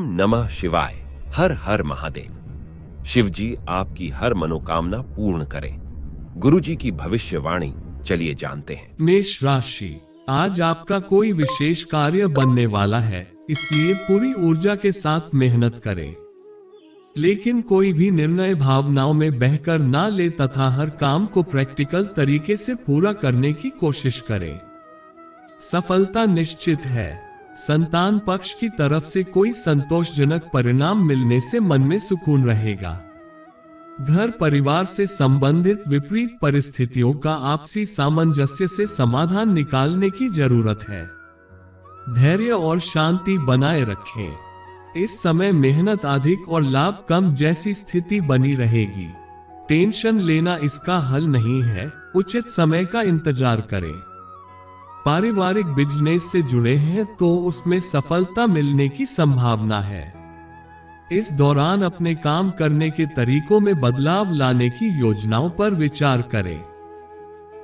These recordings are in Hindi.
नमः शिवाय। हर हर महादेव। शिव जी आपकी हर मनोकामना पूर्ण करें। गुरु जी की भविष्यवाणी चलिए जानते हैं। मेष राशि, आज आपका कोई विशेष कार्य बनने वाला है, इसलिए पूरी ऊर्जा के साथ मेहनत करें। लेकिन कोई भी निर्णय भावनाओं में बहकर ना ले तथा हर काम को प्रैक्टिकल तरीके से पूरा करने की कोशिश करें। सफलता निश्चित है। संतान पक्ष की तरफ से कोई संतोषजनक परिणाम मिलने से मन में सुकून रहेगा। घर परिवार से संबंधित विपरीत परिस्थितियों का आपसी सामंजस्य से समाधान निकालने की जरूरत है। धैर्य और शांति बनाए रखें। इस समय मेहनत अधिक और लाभ कम जैसी स्थिति बनी रहेगी। टेंशन लेना इसका हल नहीं है, उचित समय का इंतजार करें। पारिवारिक बिजनेस से जुड़े हैं तो उसमें सफलता मिलने की संभावना है। इस दौरान अपने काम करने के तरीकों में बदलाव लाने की योजनाओं पर विचार करें।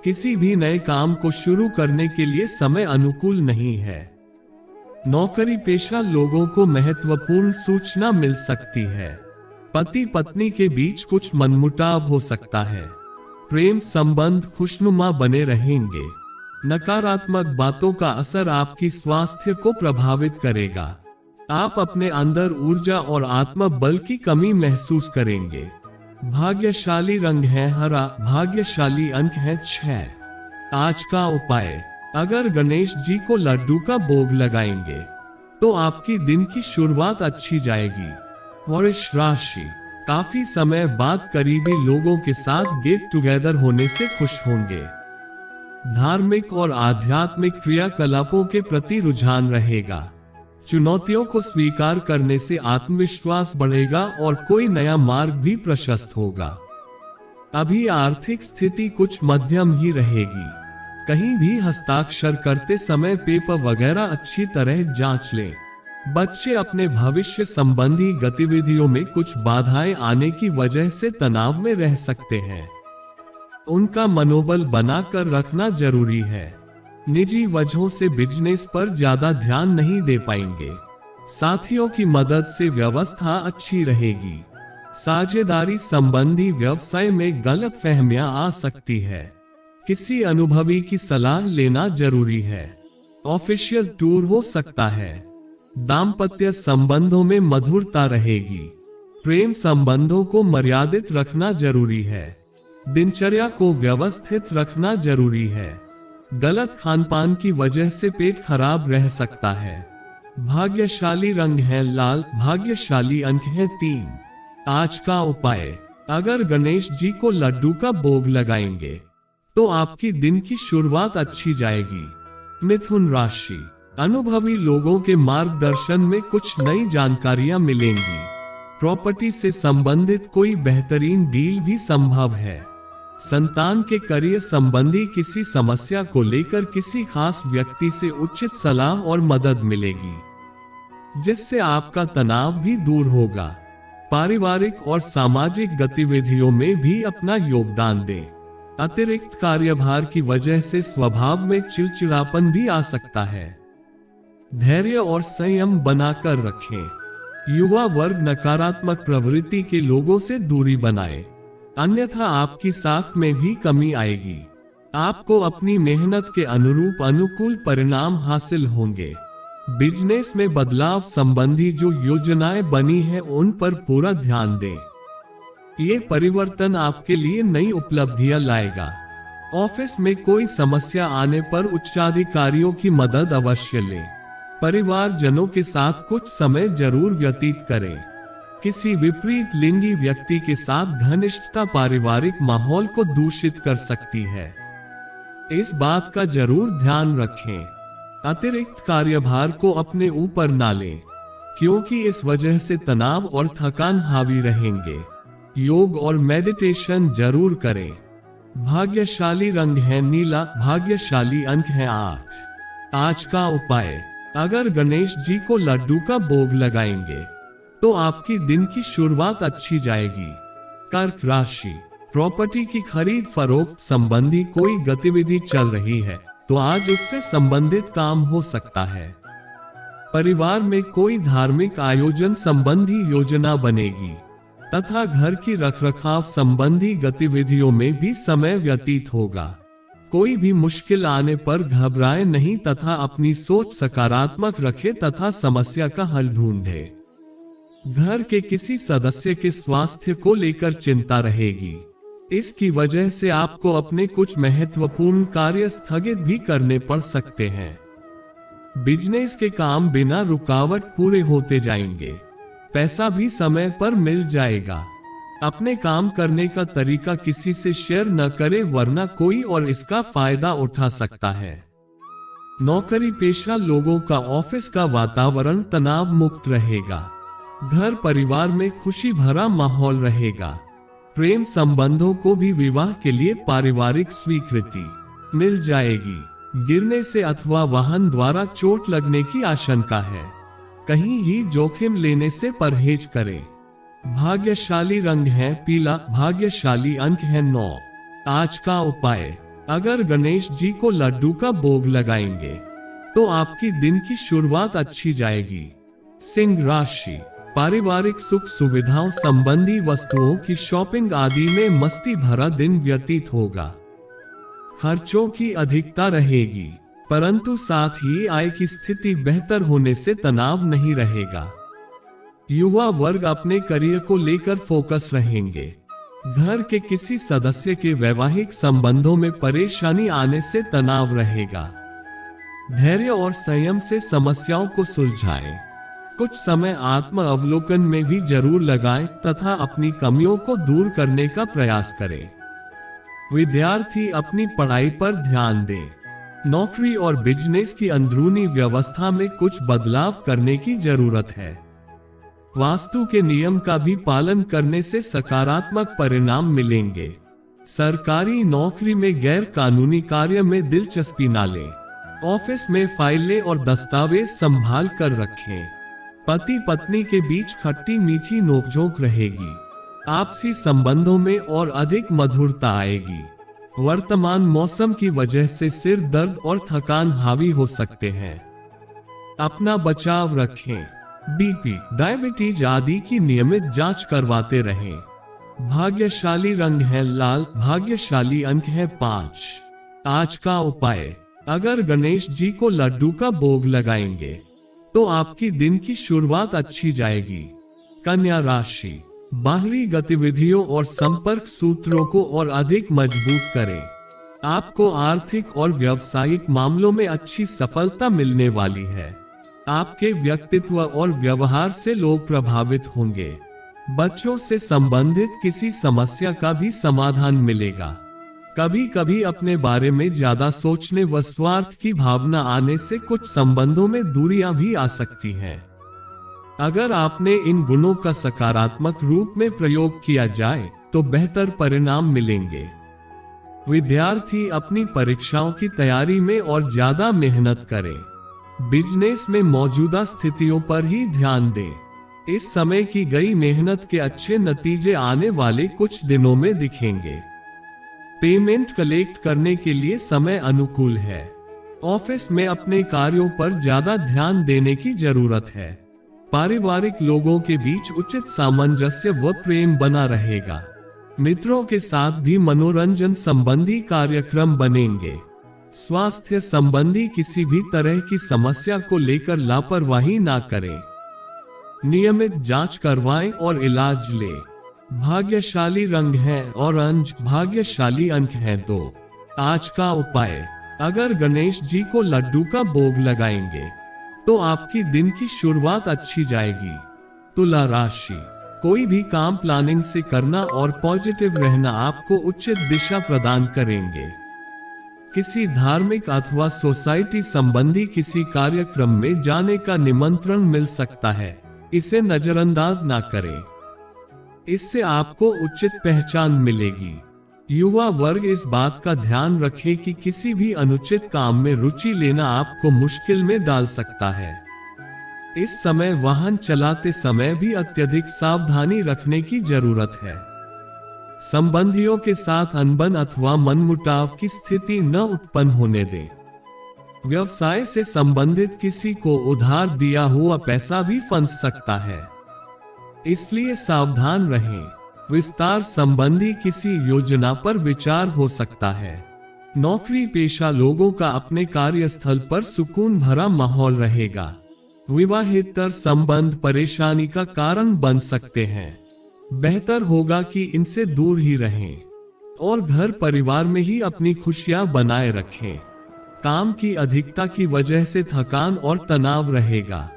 किसी भी नए काम को शुरू करने के लिए समय अनुकूल नहीं है। नौकरी पेशा लोगों को महत्वपूर्ण सूचना मिल सकती है। पति पत्नी के बीच कुछ मनमुटाव हो सकता है। प्रेम संबंध खुशनुमा बने रहेंगे। नकारात्मक बातों का असर आपकी स्वास्थ्य को प्रभावित करेगा। आप अपने अंदर ऊर्जा और आत्मबल की कमी महसूस करेंगे। भाग्यशाली रंग है हरा, भाग्यशाली अंक है 6। आज का उपाय, अगर गणेश जी को लड्डू का भोग लगाएंगे तो आपकी दिन की शुरुआत अच्छी जाएगी। वृष राशि, काफी समय बाद करीबी लोगों के साथ गेट टुगेदर होने से खुश होंगे। धार्मिक और आध्यात्मिक क्रियाकलापों के प्रति रुझान रहेगा। चुनौतियों को स्वीकार करने से आत्मविश्वास बढ़ेगा और कोई नया मार्ग भी प्रशस्त होगा। अभी आर्थिक स्थिति कुछ मध्यम ही रहेगी। कहीं भी हस्ताक्षर करते समय पेपर वगैरह अच्छी तरह जांच लें। बच्चे अपने भविष्य संबंधी गतिविधियों में कुछ बाधाएं आने की वजह से तनाव में रह सकते हैं। उनका मनोबल बनाकर रखना जरूरी है। निजी वजहों से बिजनेस पर ज्यादा ध्यान नहीं दे पाएंगे। साथियों की मदद से व्यवस्था अच्छी रहेगी। साझेदारी संबंधी व्यवसाय में गलतफहमियां आ सकती है। किसी अनुभवी की सलाह लेना जरूरी है। ऑफिशियल टूर हो सकता है। दाम्पत्य संबंधों में मधुरता रहेगी। प्रेम संबंधों को मर्यादित रखना जरूरी है। दिनचर्या को व्यवस्थित रखना जरूरी है। गलत खानपान की वजह से पेट खराब रह सकता है। भाग्यशाली रंग है लाल, भाग्यशाली अंक है 3। आज का उपाय, अगर गणेश जी को लड्डू का भोग लगाएंगे तो आपकी दिन की शुरुआत अच्छी जाएगी। मिथुन राशि, अनुभवी लोगों के मार्गदर्शन में कुछ नई जानकारियां मिलेंगी। प्रॉपर्टी से संबंधित कोई बेहतरीन डील भी संभव है। संतान के करियर संबंधी किसी समस्या को लेकर किसी खास व्यक्ति से उचित सलाह और मदद मिलेगी, जिससे आपका तनाव भी दूर होगा। पारिवारिक और सामाजिक गतिविधियों में भी अपना योगदान दें। अतिरिक्त कार्यभार की वजह से स्वभाव में चिड़चिड़ापन भी आ सकता है। धैर्य और संयम बनाकर रखें। युवा वर्ग नकारात्मक प्रवृत्ति के लोगों से दूरी बनाए, अन्यथा आपकी साख में भी कमी आएगी। आपको अपनी मेहनत के अनुरूप अनुकूल परिणाम हासिल होंगे। बिजनेस में बदलाव संबंधी जो योजनाएं बनी हैं उन पर पूरा ध्यान दें। ये परिवर्तन आपके लिए नई उपलब्धियां लाएगा। ऑफिस में कोई समस्या आने पर उच्चाधिकारियों की मदद अवश्य लें। परिवारजनों के साथ कुछ समय जरूर व्यतीत करें। किसी विपरीत लिंगी व्यक्ति के साथ घनिष्ठता पारिवारिक माहौल को दूषित कर सकती है। इस बात का जरूर ध्यान रखें। अतिरिक्त कार्यभार को अपने ऊपर ना लें, क्योंकि इस वजह से तनाव और थकान हावी रहेंगे। योग और मेडिटेशन जरूर करें। भाग्यशाली रंग है नीला, भाग्यशाली अंक है 8। आज का उपाय, अगर गणेश जी को लड्डू का भोग लगाएंगे तो आपकी दिन की शुरुआत अच्छी जाएगी। कर्क राशि, प्रॉपर्टी की खरीद फरोख्त संबंधी कोई गतिविधि चल रही है तो आज उससे संबंधित काम हो सकता है। परिवार में कोई धार्मिक आयोजन संबंधी योजना बनेगी तथा घर की रखरखाव संबंधी गतिविधियों में भी समय व्यतीत होगा। कोई भी मुश्किल आने पर घबराए नहीं तथा अपनी सोच सकारात्मक रखे तथा समस्या का हल ढूंढे। घर के किसी सदस्य के स्वास्थ्य को लेकर चिंता रहेगी। इसकी वजह से आपको अपने कुछ महत्वपूर्ण कार्य स्थगित भी करने पड़ सकते हैं। बिजनेस के काम बिना रुकावट पूरे होते जाएंगे। पैसा भी समय पर मिल जाएगा। अपने काम करने का तरीका किसी से शेयर न करें वरना कोई और इसका फायदा उठा सकता है। नौकरी पेशा लोगों का ऑफिस का वातावरण तनाव मुक्त रहेगा। घर परिवार में खुशी भरा माहौल रहेगा। प्रेम संबंधों को भी विवाह के लिए पारिवारिक स्वीकृति मिल जाएगी। गिरने से अथवा वाहन द्वारा चोट लगने की आशंका है। कहीं ही जोखिम लेने से परहेज करें। भाग्यशाली रंग है पीला। भाग्यशाली अंक है 9। आज का उपाय, अगर गणेश जी को लड्डू का भोग लगाएंगे तो आपकी दिन की शुरुआत अच्छी जाएगी। सिंह राशि, पारिवारिक सुख सुविधाओं संबंधी वस्तुओं की शॉपिंग आदि में मस्ती भरा दिन व्यतीत होगा। खर्चों की अधिकता रहेगी, परंतु साथ ही आय की स्थिति बेहतर होने से तनाव नहीं रहेगा। युवा वर्ग अपने करियर को लेकर फोकस रहेंगे। घर के किसी सदस्य के वैवाहिक संबंधों में परेशानी आने से तनाव रहेगा। धैर्य और संयम से समस्याओं को सुलझाएं। कुछ समय आत्म अवलोकन में भी जरूर लगाएं तथा अपनी कमियों को दूर करने का प्रयास करें। विद्यार्थी अपनी पढ़ाई पर ध्यान दें। नौकरी और बिजनेस की अंदरूनी व्यवस्था में कुछ बदलाव करने की जरूरत है। वास्तु के नियम का भी पालन करने से सकारात्मक परिणाम मिलेंगे। सरकारी नौकरी में गैर कानूनी कार्य में दिलचस्पी न लें। ऑफिस में फाइलें और दस्तावेज संभाल कर रखें। पति पत्नी के बीच खट्टी मीठी नोकझोंक रहेगी। आपसी संबंधों में और अधिक मधुरता आएगी। वर्तमान मौसम की वजह से सिर दर्द और थकान हावी हो सकते हैं। अपना बचाव रखें। बीपी, डायबिटीज आदि की नियमित जांच करवाते रहें। भाग्यशाली रंग है लाल। भाग्यशाली अंक है 5। आज का उपाय, अगर गणेश जी को लड्डू का भोग लगाएंगे तो आपकी दिन की शुरुआत अच्छी जाएगी। कन्या राशि, बाहरी गतिविधियों और संपर्क सूत्रों को और अधिक मजबूत करें। आपको आर्थिक और व्यावसायिक मामलों में अच्छी सफलता मिलने वाली है। आपके व्यक्तित्व और व्यवहार से लोग प्रभावित होंगे। बच्चों से संबंधित किसी समस्या का भी समाधान मिलेगा। कभी कभी अपने बारे में ज्यादा सोचने व स्वार्थ की भावना आने से कुछ संबंधों में दूरियां भी आ सकती हैं। अगर आपने इन गुणों का सकारात्मक रूप में प्रयोग किया जाए तो बेहतर परिणाम मिलेंगे। विद्यार्थी अपनी परीक्षाओं की तैयारी में और ज्यादा मेहनत करें। बिजनेस में मौजूदा स्थितियों पर ही ध्यान दें। इस समय की गई मेहनत के अच्छे नतीजे आने वाले कुछ दिनों में दिखेंगे। पेमेंट कलेक्ट करने के लिए समय अनुकूल है। ऑफिस में अपने कार्यों पर ज्यादा ध्यान देने की जरूरत है। पारिवारिक लोगों के बीच उचित सामंजस्य व प्रेम बना रहेगा। मित्रों के साथ भी मनोरंजन संबंधी कार्यक्रम बनेंगे। स्वास्थ्य संबंधी किसी भी तरह की समस्या को लेकर लापरवाही ना करें। नियमित जांच करवाएं और इलाज लें। भाग्यशाली रंग है ऑरेंज। भाग्यशाली अंक है 2। आज का उपाय, अगर गणेश जी को लड्डू का भोग लगाएंगे तो आपकी दिन की शुरुआत अच्छी जाएगी। तुला राशि, कोई भी काम प्लानिंग से करना और पॉजिटिव रहना आपको उचित दिशा प्रदान करेंगे। किसी धार्मिक अथवा सोसाइटी संबंधी किसी कार्यक्रम में जाने का निमंत्रण मिल सकता है, इसे नजरअंदाज ना करें। इससे आपको उचित पहचान मिलेगी। युवा वर्ग इस बात का ध्यान रखे कि किसी भी अनुचित काम में रुचि लेना आपको मुश्किल में डाल सकता है। इस समय वाहन चलाते समय भी अत्यधिक सावधानी रखने की जरूरत है। संबंधियों के साथ अनबन अथवा मनमुटाव की स्थिति न उत्पन्न होने दें। व्यवसाय से संबंधित किसी को उधार दिया हुआ पैसा भी फंस सकता है, इसलिए सावधान रहें। विस्तार संबंधी किसी योजना पर विचार हो सकता है। नौकरी पेशा लोगों का अपने कार्यस्थल पर सुकून भरा माहौल रहेगा। विवाहेतर संबंध परेशानी का कारण बन सकते हैं। बेहतर होगा कि इनसे दूर ही रहें और घर परिवार में ही अपनी खुशियां बनाए रखें। काम की अधिकता की वजह से थकान और तनाव रहेगा।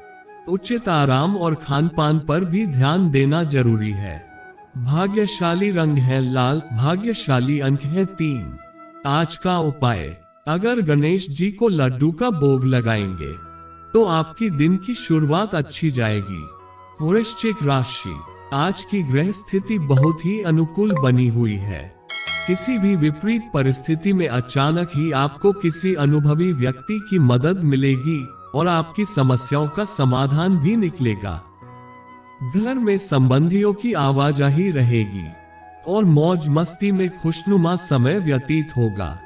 उचित आराम और खान पान पर भी ध्यान देना जरूरी है। भाग्यशाली रंग है लाल, भाग्यशाली अंक है 3। आज का उपाय, अगर गणेश जी को लड्डू का भोग लगाएंगे तो आपकी दिन की शुरुआत अच्छी जाएगी। वृश्चिक राशि, आज की ग्रह स्थिति बहुत ही अनुकूल बनी हुई है। किसी भी विपरीत परिस्थिति में अचानक ही आपको किसी अनुभवी व्यक्ति की मदद मिलेगी और आपकी समस्याओं का समाधान भी निकलेगा। घर में संबंधियों की आवाजाही रहेगी और मौज मस्ती में खुशनुमा समय व्यतीत होगा।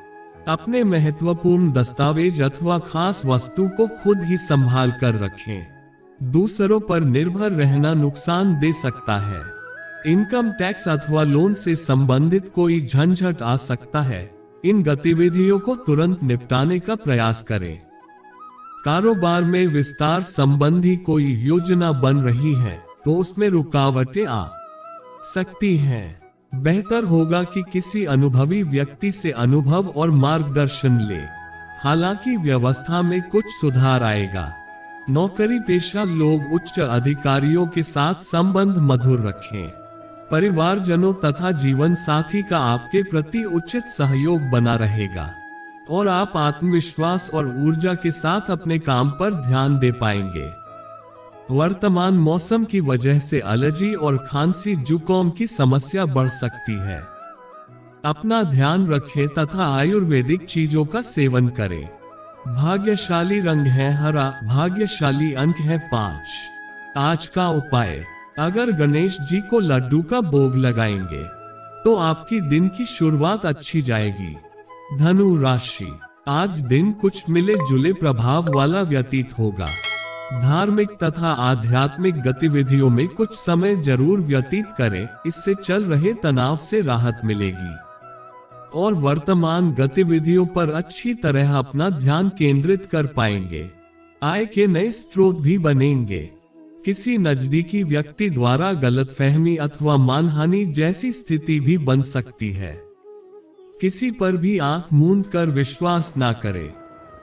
अपने महत्वपूर्ण दस्तावेज अथवा खास वस्तु को खुद ही संभाल कर रखें। दूसरों पर निर्भर रहना नुकसान दे सकता है। इनकम टैक्स अथवा लोन से संबंधित कोई झंझट आ सकता है। इन गतिविधियों को तुरंत निपटाने का प्रयास करें। कारोबार में विस्तार संबंधी कोई योजना बन रही है तो उसमें रुकावटें आ सकती हैं। बेहतर होगा कि किसी अनुभवी व्यक्ति से अनुभव और मार्गदर्शन ले। हालांकि व्यवस्था में कुछ सुधार आएगा। नौकरी पेशा लोग उच्च अधिकारियों के साथ संबंध मधुर रखें। परिवारजनों तथा जीवन साथी का आपके प्रति उचित सहयोग बना रहेगा और आप आत्मविश्वास और ऊर्जा के साथ अपने काम पर ध्यान दे पाएंगे। वर्तमान मौसम की वजह से एलर्जी और खांसी जुकाम की समस्या बढ़ सकती है। अपना ध्यान रखें तथा आयुर्वेदिक चीजों का सेवन करें। भाग्यशाली रंग है हरा, भाग्यशाली अंक है 5। आज का उपाय, अगर गणेश जी को लड्डू का भोग लगाएंगे तो आपकी दिन की शुरुआत अच्छी जाएगी। धनु राशि, आज दिन कुछ मिले जुले प्रभाव वाला व्यतीत होगा। धार्मिक तथा आध्यात्मिक गतिविधियों में कुछ समय जरूर व्यतीत करें, इससे चल रहे तनाव से राहत मिलेगी और वर्तमान गतिविधियों पर अच्छी तरह अपना ध्यान केंद्रित कर पाएंगे। आय के नए स्रोत भी बनेंगे। किसी नजदीकी व्यक्ति द्वारा गलतफहमी अथवा मानहानि जैसी स्थिति भी बन सकती है। किसी पर भी आंख मूंद कर विश्वास ना करें।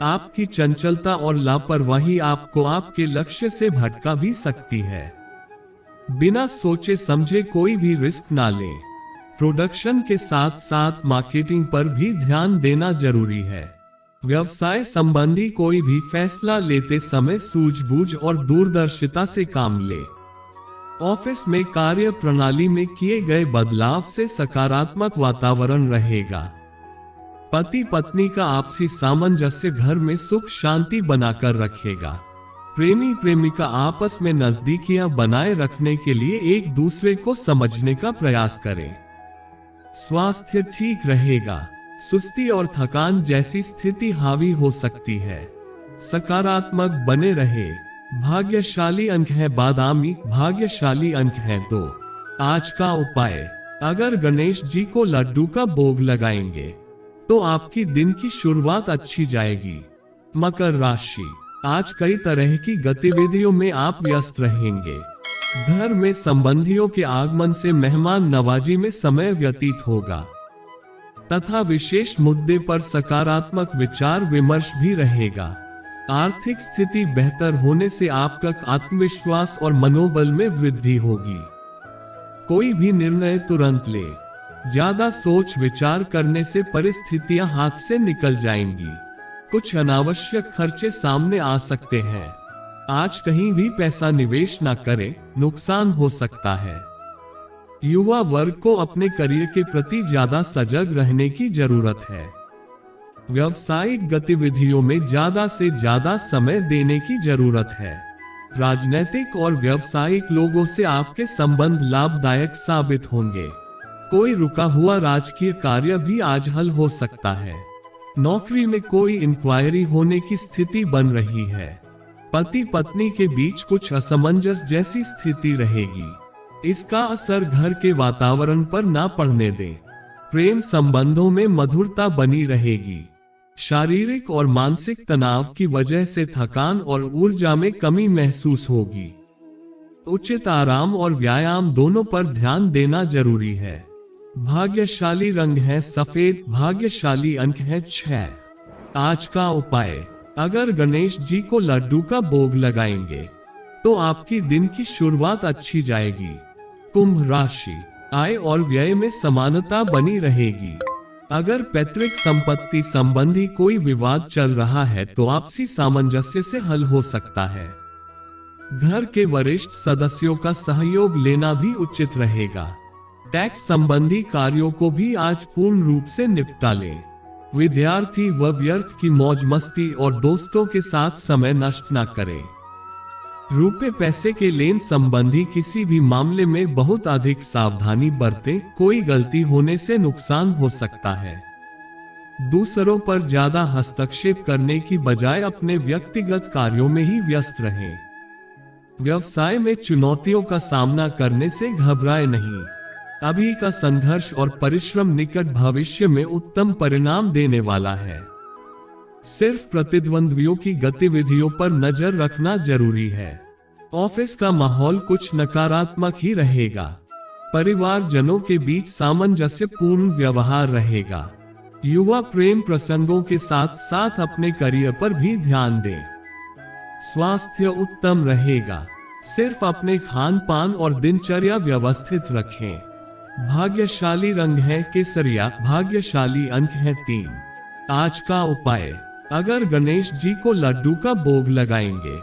आपकी चंचलता और लापरवाही आपको आपके लक्ष्य से भटका भी सकती है। बिना सोचे समझे कोई भी रिस्क ना लें। प्रोडक्शन के साथ साथ मार्केटिंग पर भी ध्यान देना जरूरी है। व्यवसाय संबंधी कोई भी फैसला लेते समय सूझबूझ और दूरदर्शिता से काम ले। ऑफिस में कार्य प्रणाली में किए गए बदलाव से सकारात्मक वातावरण रहेगा। पति पत्नी का आपसी सामंजस्य घर में सुख शांति बनाकर रखेगा। प्रेमी प्रेमिका आपस में नजदीकियां बनाए रखने के लिए एक दूसरे को समझने का प्रयास करें। स्वास्थ्य ठीक रहेगा। सुस्ती और थकान जैसी स्थिति हावी हो सकती है। सकारात्मक बने रहे। भाग्यशाली अंक है बादामी, भाग्यशाली अंक है 2। आज का उपाय, अगर गणेश जी को लड्डू का भोग लगाएंगे तो आपकी दिन की शुरुआत अच्छी जाएगी। मकर राशि, आज कई तरह की गतिविधियों में आप व्यस्त रहेंगे। घर में संबंधियों के आगमन से मेहमान नवाजी में समय व्यतीत होगा तथा विशेष मुद्दे पर सकारात्मक विचार विमर्श भी रहेगा। आर्थिक स्थिति बेहतर होने से आपका आत्मविश्वास और मनोबल में वृद्धि होगी। कोई भी निर्णय तुरंत ले। ज्यादा सोच विचार करने से परिस्थितियां हाथ से निकल जाएंगी। कुछ अनावश्यक खर्चे सामने आ सकते हैं। आज कहीं भी पैसा निवेश न करें, नुकसान हो सकता है। युवा वर्ग को अपने करियर के प्रति ज्यादा सजग रहने की जरूरत है। व्यावसायिक गतिविधियों में ज्यादा से ज्यादा समय देने की जरूरत है। राजनीतिक और व्यावसायिक लोगों से आपके संबंध लाभदायक साबित होंगे। कोई रुका हुआ राजकीय कार्य भी आज हल हो सकता है। नौकरी में कोई इंक्वायरी होने की स्थिति बन रही है। पति पत्नी के बीच कुछ असमंजस जैसी स्थिति रहेगी। इसका असर घर के वातावरण पर ना पड़ने दें। प्रेम संबंधों में मधुरता बनी रहेगी। शारीरिक और मानसिक तनाव की वजह से थकान और ऊर्जा में कमी महसूस होगी। उचित आराम और व्यायाम दोनों पर ध्यान देना जरूरी है। भाग्यशाली रंग है सफेद, भाग्यशाली अंक है 6। आज का उपाय, अगर गणेश जी को लड्डू का भोग लगाएंगे तो आपकी दिन की शुरुआत अच्छी जाएगी। कुंभ राशि, आय और व्यय में समानता बनी रहेगी। अगर पैतृक संपत्ति संबंधी कोई विवाद चल रहा है तो आपसी सामंजस्य से हल हो सकता है। घर के वरिष्ठ सदस्यों का सहयोग लेना भी उचित रहेगा। टैक्स संबंधी कार्यों को भी आज पूर्ण रूप से निपटा लें। विद्यार्थी व व्यर्थ की मौज मस्ती और दोस्तों के साथ समय नष्ट न करें। रुपए पैसे के लेन संबंधी किसी भी मामले में बहुत अधिक सावधानी बरतें, कोई गलती होने से नुकसान हो सकता है। दूसरों पर ज्यादा हस्तक्षेप करने की बजाय अपने व्यक्तिगत कार्यों में ही व्यस्त रहें। व्यवसाय में चुनौतियों का सामना करने से घबराएं नहीं। अभी का संघर्ष और परिश्रम निकट भविष्य में उत्तम परिणाम देने वाला है। सिर्फ प्रतिद्वंद्वियों की गतिविधियों पर नजर रखना जरूरी है। ऑफिस का माहौल कुछ नकारात्मक ही रहेगा। परिवारजनों के बीच सामंजस्यपूर्ण व्यवहार रहेगा। युवा प्रेम प्रसंगों के साथ साथ अपने करियर पर भी ध्यान दें। स्वास्थ्य उत्तम रहेगा। सिर्फ अपने खान पान और दिनचर्या व्यवस्थित रखें। भाग्यशाली रंग है केसरिया, भाग्यशाली अंक है 3। आज का उपाय, अगर गणेश जी को लड्डू का भोग लगाएंगे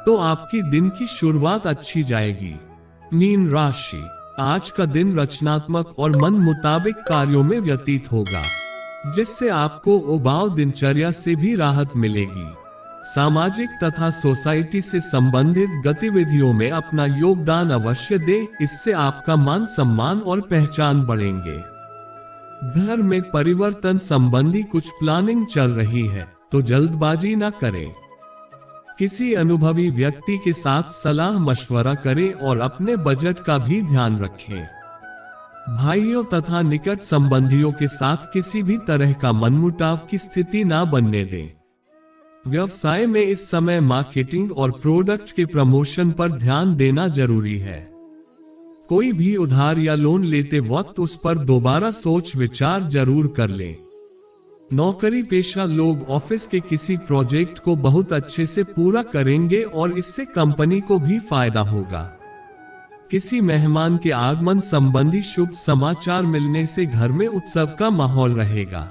तो आपकी दिन की शुरुआत अच्छी जाएगी। मीन राशि, आज का दिन रचनात्मक और मन मुताबिक कार्यों में व्यतीत होगा, जिससे आपको उबाऊ दिनचर्या से भी राहत मिलेगी। सामाजिक तथा सोसाइटी से संबंधित गतिविधियों में अपना योगदान अवश्य दें, इससे आपका मान सम्मान और पहचान बढ़ेंगे। घर में परिवर्तन संबंधी कुछ प्लानिंग चल रही है तो जल्दबाजी न करें। किसी अनुभवी व्यक्ति के साथ सलाह मशवरा करें और अपने बजट का भी ध्यान रखें। भाइयों तथा निकट संबंधियों के साथ किसी भी तरह का मनमुटाव की स्थिति न बनने दें। व्यवसाय में इस समय मार्केटिंग और प्रोडक्ट के प्रमोशन पर ध्यान देना जरूरी है। कोई भी उधार या लोन लेते वक्त उस पर दोबारा सोच विचार जरूर कर लें। नौकरी पेशा लोग ऑफिस के किसी प्रोजेक्ट को बहुत अच्छे से पूरा करेंगे और इससे कंपनी को भी फायदा होगा। किसी मेहमान के आगमन संबंधी शुभ समाचार मिलने से घर में उत्सव का माहौल रहेगा।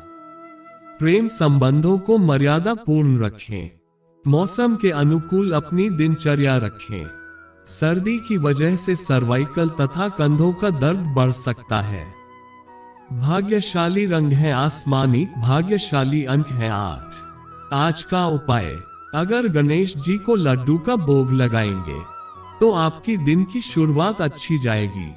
प्रेम संबंधों को मर्यादा पूर्ण रखें। मौसम के अनुकूल अपनी दिनचर्या रखें। सर्दी की वजह से सर्वाइकल तथा कंधों का दर्द बढ़ सकता है। भाग्यशाली रंग है आसमानी, भाग्यशाली अंक है 8। आज का उपाय, अगर गणेश जी को लड्डू का भोग लगाएंगे तो आपकी दिन की शुरुआत अच्छी जाएगी।